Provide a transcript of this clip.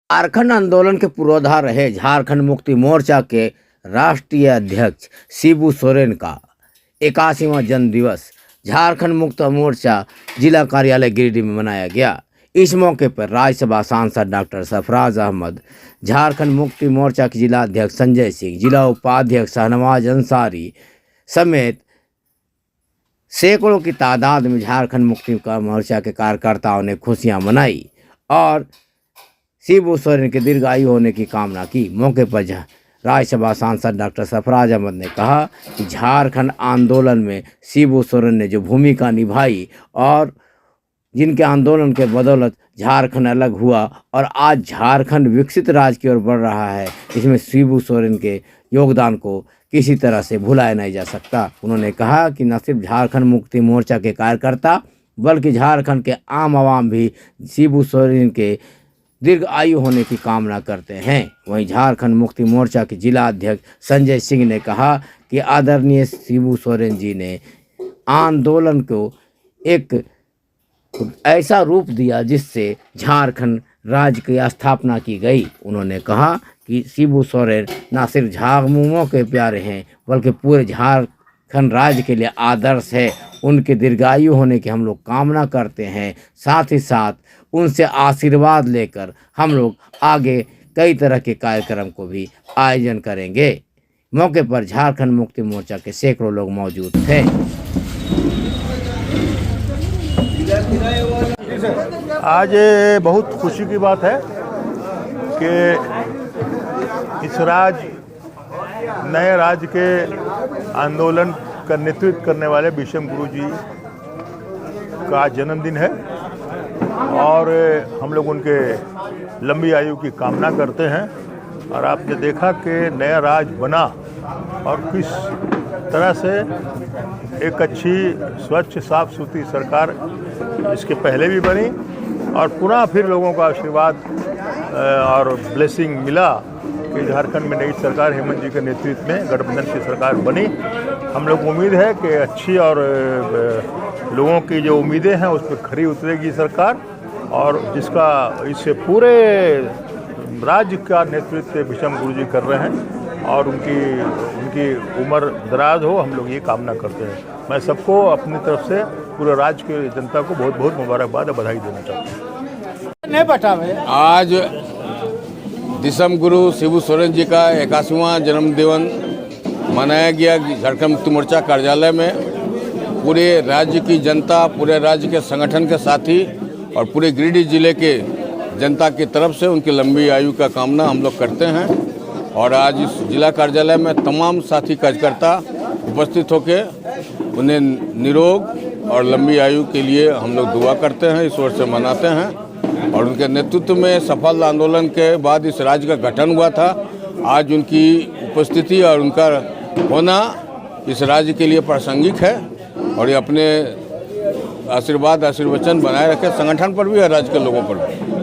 झारखंड आंदोलन के पुरोधा रहे झारखंड मुक्ति मोर्चा के राष्ट्रीय अध्यक्ष शिबू सोरेन का 81वां जन्म दिवस झारखंड मुक्ति मोर्चा जिला कार्यालय गिरिडीह में मनाया गया। इस मौके पर राज्यसभा सांसद डॉक्टर सरफराज अहमद, झारखंड मुक्ति मोर्चा के जिला अध्यक्ष संजय सिंह, जिला उपाध्यक्ष शाहनवाज अंसारी समेत सैकड़ों की तादाद में झारखंड मुक्ति मोर्चा के कार्यकर्ताओं ने खुशियां मनाई और शिबू सोरेन के दीर्घायु होने की कामना की। मौके पर राज्यसभा सांसद डॉक्टर सरफराज अहमद ने कहा कि झारखंड आंदोलन में शिबू सोरेन ने जो भूमिका निभाई और जिनके आंदोलन के बदौलत झारखंड अलग हुआ और आज झारखंड विकसित राज्य की ओर बढ़ रहा है, इसमें शिबू सोरेन के योगदान को किसी तरह से भुलाया नहीं जा सकता। उन्होंने कहा कि न सिर्फ झारखंड मुक्ति मोर्चा के कार्यकर्ता बल्कि झारखंड के आम आवाम भी शिबू सोरेन के दीर्घ आयु होने की कामना करते हैं। वहीं झारखंड मुक्ति मोर्चा के जिला अध्यक्ष संजय सिंह ने कहा कि आदरणीय शिबू सोरेन जी ने आंदोलन को एक ऐसा रूप दिया जिससे झारखंड राज्य की स्थापना की गई। उन्होंने कहा कि शिबू सोरेन न सिर्फ झामुमो के प्यारे हैं बल्कि पूरे झारखंड राज्य के लिए आदर्श है। उनके दीर्घायु होने की हम लोग कामना करते हैं। साथ ही साथ उनसे आशीर्वाद लेकर हम लोग आगे कई तरह के कार्यक्रम को भी आयोजन करेंगे। मौके पर झारखंड मुक्ति मोर्चा के सैकड़ों लोग मौजूद थे। आज बहुत खुशी की बात है कि इस नए राज्य के आंदोलन का नेतृत्व करने वाले विषम गुरु जी का जन्मदिन है और हम लोग उनके लंबी आयु की कामना करते हैं। और आपने देखा कि नया राज्य बना और किस तरह से एक अच्छी स्वच्छ साफ सुथरी सरकार इसके पहले भी बनी और पुनः फिर लोगों का आशीर्वाद और ब्लेसिंग मिला कि झारखंड में नई सरकार हेमंत जी के नेतृत्व में गठबंधन की सरकार बनी। हम लोग उम्मीद है कि अच्छी और लोगों की जो उम्मीदें हैं उस पर खरी उतरेगी सरकार और जिसका इससे पूरे राज्य का नेतृत्व विषम गुरु जी कर रहे हैं और उनकी उम्र दराज हो, हम लोग ये कामना करते हैं। मैं सबको अपनी तरफ से पूरे राज्य की जनता को बहुत बहुत मुबारकबाद और बधाई देना चाहता हूँ। आज विषम गुरु शिबू सोरेन जी का 81वां जन्मदिन मनाया गया झारखंड मुक्ति मोर्चा कार्यालय में। पूरे राज्य की जनता, पूरे राज्य के संगठन के साथी और पूरे गिरिडीह जिले के जनता की तरफ से उनकी लंबी आयु का कामना हम लोग करते हैं। और आज इस जिला कार्यालय में तमाम साथी कार्यकर्ता उपस्थित होकर उन्हें निरोग और लंबी आयु के लिए हम लोग दुआ करते हैं, ईश्वर से मनाते हैं। और उनके नेतृत्व में सफल आंदोलन के बाद इस राज्य का गठन हुआ था। आज उनकी उपस्थिति और उनका होना इस राज्य के लिए प्रासंगिक है और ये अपने आशीर्वाद आशीर्वचन बनाए रखे संगठन पर भी और राज्य के लोगों पर भी।